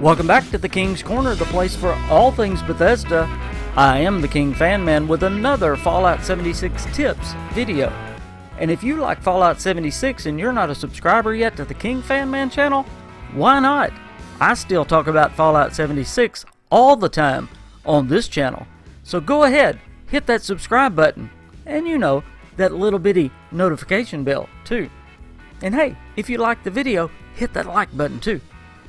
Welcome back to the King's Corner, the place for all things Bethesda. I am the KingFanMan with another Fallout 76 tips video. And if you like Fallout 76 and you're not a subscriber yet to the KingFanMan channel, why not? I still talk about Fallout 76 all the time on this channel. So go ahead, hit that subscribe button, and you know, that little bitty notification bell too. And hey, if you like the video, hit that like button too.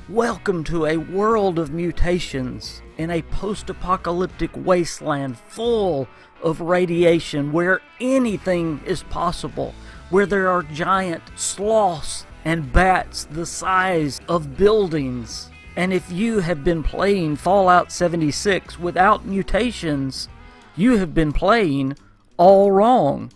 Welcome to a world of mutations in a post-apocalyptic wasteland full of radiation where anything is possible, where there are giant sloths and bats the size of buildings. And if you have been playing Fallout 76 without mutations, you have been playing all wrong.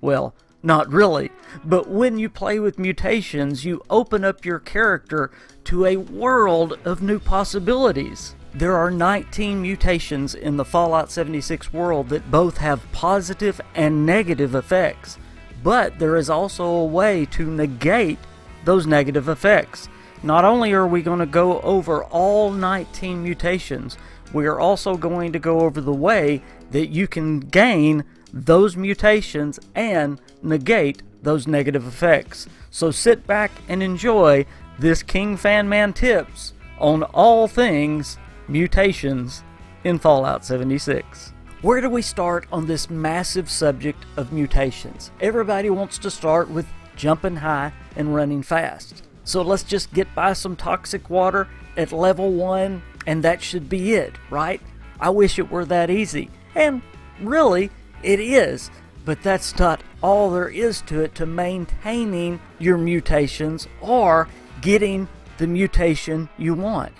Well, not really, but when you play with mutations, you open up your character to a world of new possibilities. There are 19 mutations in the Fallout 76 world that both have positive and negative effects, but there is also a way to negate those negative effects. Not only are we going to go over all 19 mutations, we are also going to go over the way that you can gain those mutations and negate those negative effects. So sit back and enjoy this KingFanMan tips on all things mutations in Fallout 76. Where do we start on this massive subject of mutations? Everybody wants to start with jumping high and running fast. So let's just get by some toxic water at level 1 and that should be it, right? I wish it were that easy. And really, it is, but that's not all there is to it to maintaining your mutations or getting the mutation you want.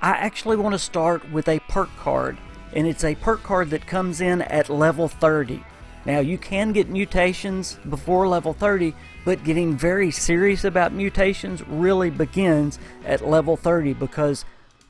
I actually want to start with a perk card, and it's a perk card that comes in at level 30. Now you can get mutations before level 30, but getting very serious about mutations really begins at level 30 because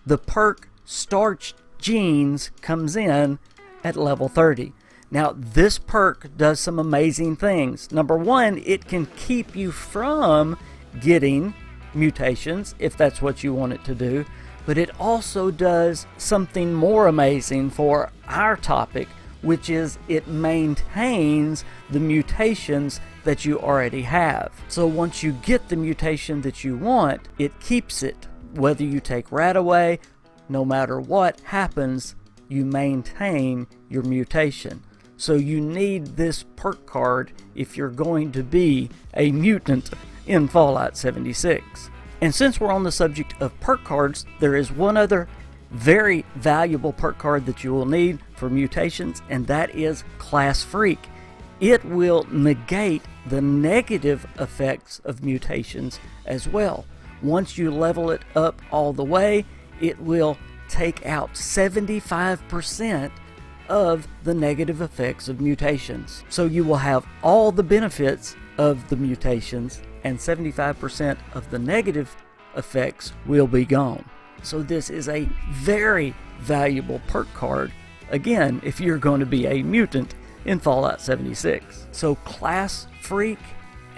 the perk starch genes comes in at level 30. Now, this perk does some amazing things. Number one, it can keep you from getting mutations, if that's what you want it to do. But it also does something more amazing for our topic, which is it maintains the mutations that you already have. So once you get the mutation that you want, it keeps it. Whether you take rat away, no matter what happens, you maintain your mutation. So you need this perk card if you're going to be a mutant in Fallout 76. And since we're on the subject of perk cards, there is one other very valuable perk card that you will need for mutations, and that is Class Freak. It will negate the negative effects of mutations as well. Once you level it up all the way, it will take out 75% of the negative effects of mutations. So you will have all the benefits of the mutations and 75% of the negative effects will be gone. So this is a very valuable perk card, again, if you're going to be a mutant in Fallout 76. So Class Freak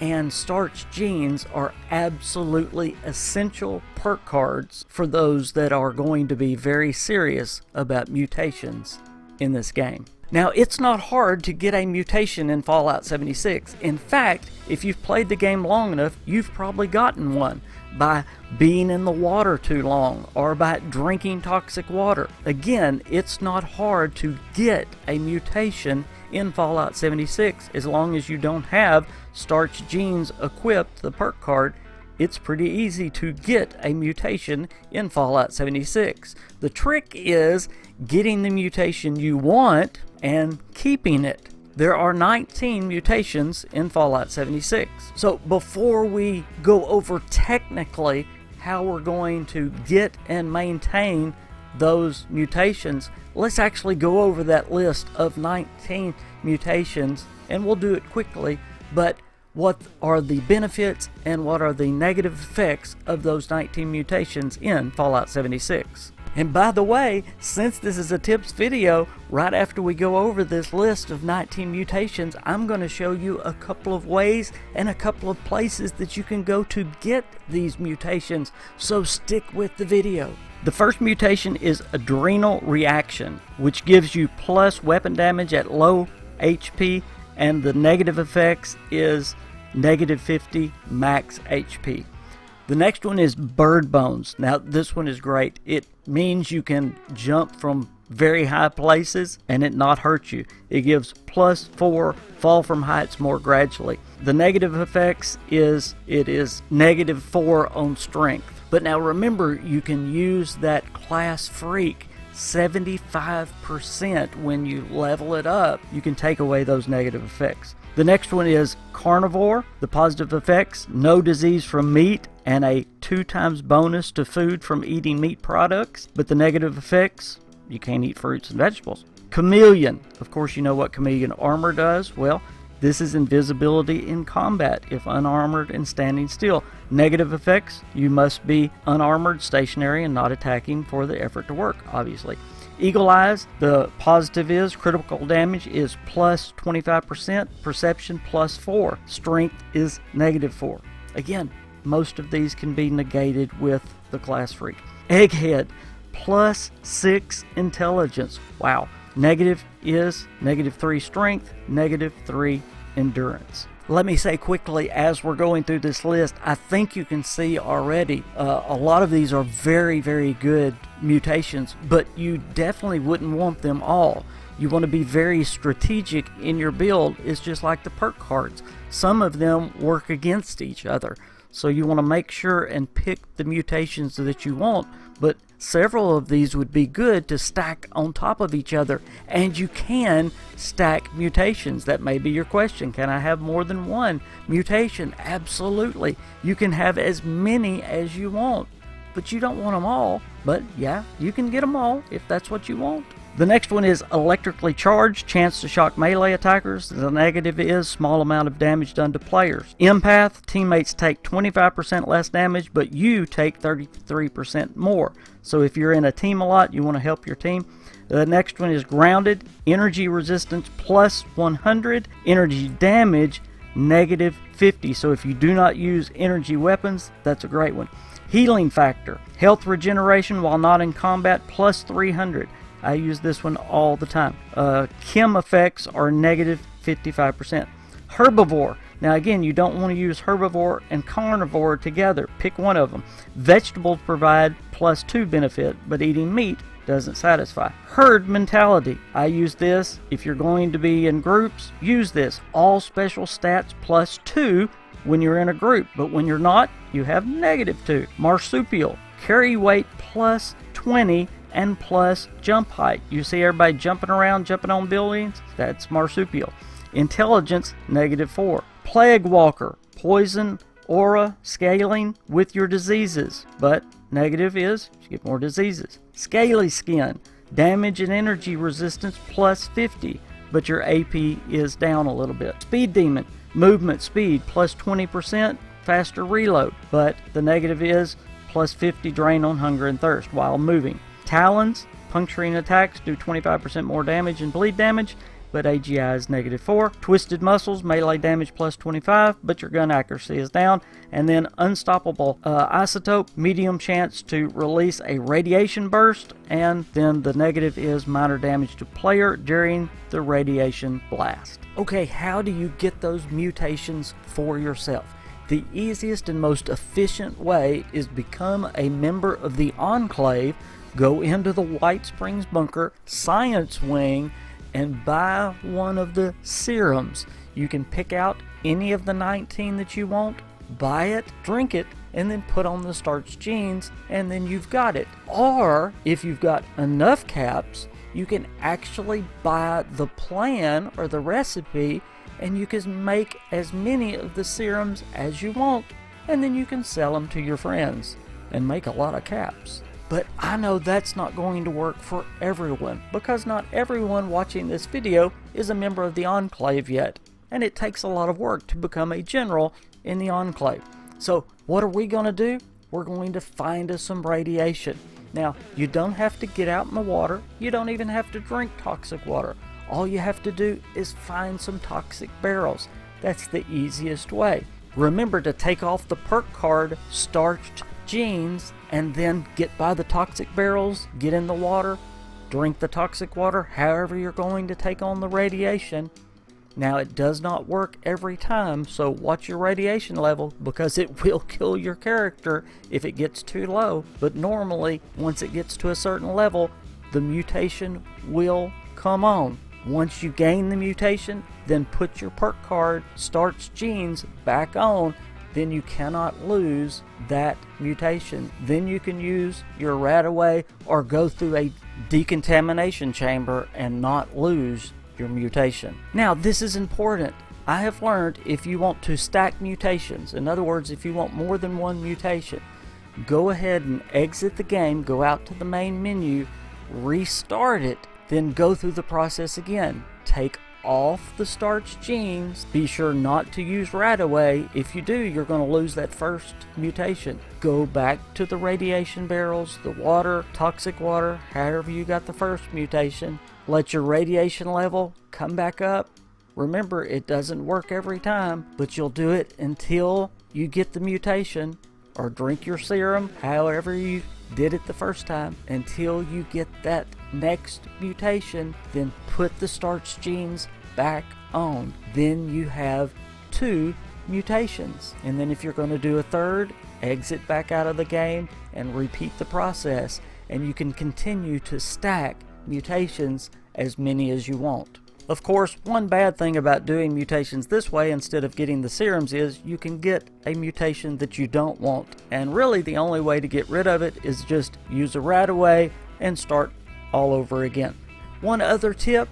and Starch Genes are absolutely essential perk cards for those that are going to be very serious about mutations in this game. Now, it's not hard to get a mutation in Fallout 76. In fact, if you've played the game long enough, you've probably gotten one by being in the water too long or by drinking toxic water. Again, it's not hard to get a mutation in Fallout 76 as long as you don't have Starch Genes equipped, the perk card. It's pretty easy to get a mutation in Fallout 76. The trick is getting the mutation you want and keeping it. There are 19 mutations in Fallout 76. So before we go over technically how we're going to get and maintain those mutations, let's actually go over that list of 19 mutations, and we'll do it quickly, but what are the benefits and what are the negative effects of those 19 mutations in Fallout 76. And by the way, since this is a tips video, right after we go over this list of 19 mutations, I'm going to show you a couple of ways and a couple of places that you can go to get these mutations, so stick with the video. The first mutation is Adrenal Reaction, which gives you plus weapon damage at low HP, and the negative effects is negative 50 max HP. The next one is Bird Bones. Now this one is great. It means you can jump from very high places and it not hurt you. It gives plus 4 fall from heights more gradually. The negative effects is it is negative 4 on strength. But now remember, you can use that class freak 75% when you level it up. You can take away those negative effects. The next one is Carnivore. The positive effects, no disease from meat and a 2 times bonus to food from eating meat products. But the negative effects, you can't eat fruits and vegetables. Chameleon. Of course you know what Chameleon armor does. Well, this is invisibility in combat if unarmored and standing still. Negative effects, you must be unarmored, stationary, and not attacking for the effort to work, obviously. Eagle Eyes, the positive is critical damage is plus 25%, perception plus 4, strength is negative 4. Again, most of these can be negated with the class freak. Egghead, plus 6 intelligence. Wow. Negative is negative 3 strength, negative 3 endurance. Let me say quickly, as we're going through this list, I think you can see already a lot of these are very, very good mutations, but you definitely wouldn't want them all. You want to be very strategic in your build. It's just like the perk cards. Some of them work against each other. So you want to make sure and pick the mutations that you want, but several of these would be good to stack on top of each other, and you can stack mutations. That may be your question. Can I have more than one mutation? Absolutely. You can have as many as you want, but you don't want them all. But yeah, you can get them all if that's what you want. The next one is Electrically Charged, chance to shock melee attackers. The negative is small amount of damage done to players. Empath, teammates take 25% less damage, but you take 33% more. So if you're in a team a lot, you want to help your team. The next one is Grounded, energy resistance plus 100, energy damage negative 50. So if you do not use energy weapons, that's a great one. Healing Factor, health regeneration while not in combat plus 300. I use this one all the time. Chem effects are negative 55%. Herbivore. Now again, you don't want to use herbivore and carnivore together. Pick one of them. Vegetables provide plus 2 benefit, but eating meat doesn't satisfy. Herd mentality. I use this. If you're going to be in groups, use this. All special stats plus 2 when you're in a group, but when you're not, you have negative 2. Marsupial. Carry weight plus 20 and plus jump height. You see everybody jumping around, jumping on buildings? That's marsupial. Intelligence, negative 4. Plague Walker, poison, aura, scaling with your diseases, but negative is you get more diseases. Scaly Skin, damage and energy resistance plus 50, but your AP is down a little bit. Speed Demon, movement speed plus 20%, faster reload, but the negative is plus 50 drain on hunger and thirst while moving. Talons, puncturing attacks do 25% more damage and bleed damage, but AGI is negative 4. Twisted Muscles, melee damage plus 25, but your gun accuracy is down. And then Unstoppable Isotope, medium chance to release a radiation burst, and then the negative is minor damage to player during the radiation blast. Okay, how do you get those mutations for yourself? The easiest and most efficient way is become a member of the Enclave. Go into the White Springs Bunker Science Wing and buy one of the serums. You can pick out any of the 19 that you want, buy it, drink it, and then put on the starch genes, and then you've got it. Or if you've got enough caps, you can actually buy the plan or the recipe, and you can make as many of the serums as you want, and then you can sell them to your friends and make a lot of caps. But I know that's not going to work for everyone, because not everyone watching this video is a member of the Enclave yet, and it takes a lot of work to become a general in the Enclave. So what are we going to do? We're going to find us some radiation. Now, you don't have to get out in the water. You don't even have to drink toxic water. All you have to do is find some toxic barrels. That's the easiest way. Remember to take off the perk card starched jeans and then get by the toxic barrels, get in the water, drink the toxic water, however you're going to take on the radiation. Now, it does not work every time, so watch your radiation level because it will kill your character if it gets too low. But normally, once it gets to a certain level, the mutation will come on. Once you gain the mutation, then put your perk card starch genes back on. Then you cannot lose that mutation. Then you can use your RadAway or go through a decontamination chamber and not lose your mutation. Now, this is important. I have learned if you want to stack mutations, in other words, if you want more than one mutation, go ahead and exit the game, go out to the main menu, restart it, then go through the process again. Take off the starch genes. Be sure not to use RadAway. If you do, you're going to lose that first mutation. Go back to the radiation barrels, the water, toxic water, however you got the first mutation. Let your radiation level come back up. Remember, it doesn't work every time, but you'll do it until you get the mutation, or drink your serum, however you did it the first time, until you get that next mutation. Then put the starch genes back on. Then you have 2 mutations. And then if you're going to do a third, exit back out of the game and repeat the process. And you can continue to stack mutations as many as you want. Of course, one bad thing about doing mutations this way instead of getting the serums is you can get a mutation that you don't want. And really the only way to get rid of it is just use a RadAway and start all over again. One other tip,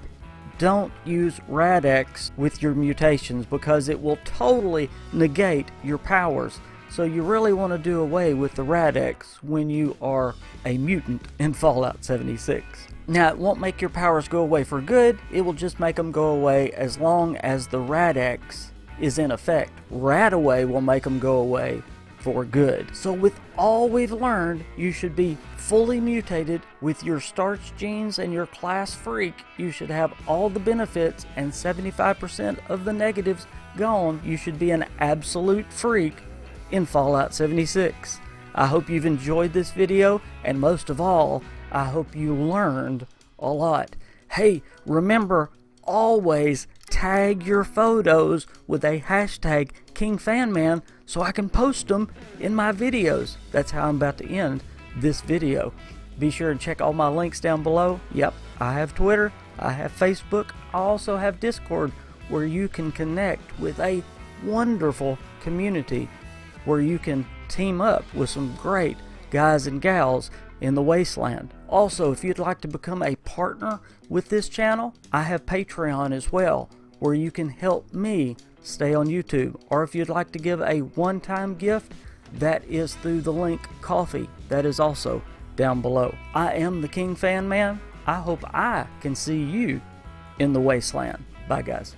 don't use Rad-X with your mutations because it will totally negate your powers. So you really want to do away with the Rad-X when you are a mutant in Fallout 76. Now, it won't make your powers go away for good, it will just make them go away as long as the Rad-X is in effect. RadAway will make them go away for good. So with all we've learned, you should be fully mutated with your starch genes and your class freak. You should have all the benefits and 75% of the negatives gone. You should be an absolute freak in Fallout 76. I hope you've enjoyed this video, and most of all, I hope you learned a lot. Hey, remember, always tag your photos with a hashtag KingFanMan so I can post them in my videos. That's how I'm about to end this video. Be sure and check all my links down below. Yep, I have Twitter, I have Facebook, I also have Discord, where you can connect with a wonderful community where you can team up with some great guys and gals in the wasteland. Also, if you'd like to become a partner with this channel, I have Patreon as well, where you can help me stay on YouTube. Or if you'd like to give a one-time gift, that is through the link Coffee. That is also down below. I am the KingFanMan. I hope I can see you in the wasteland. Bye, guys.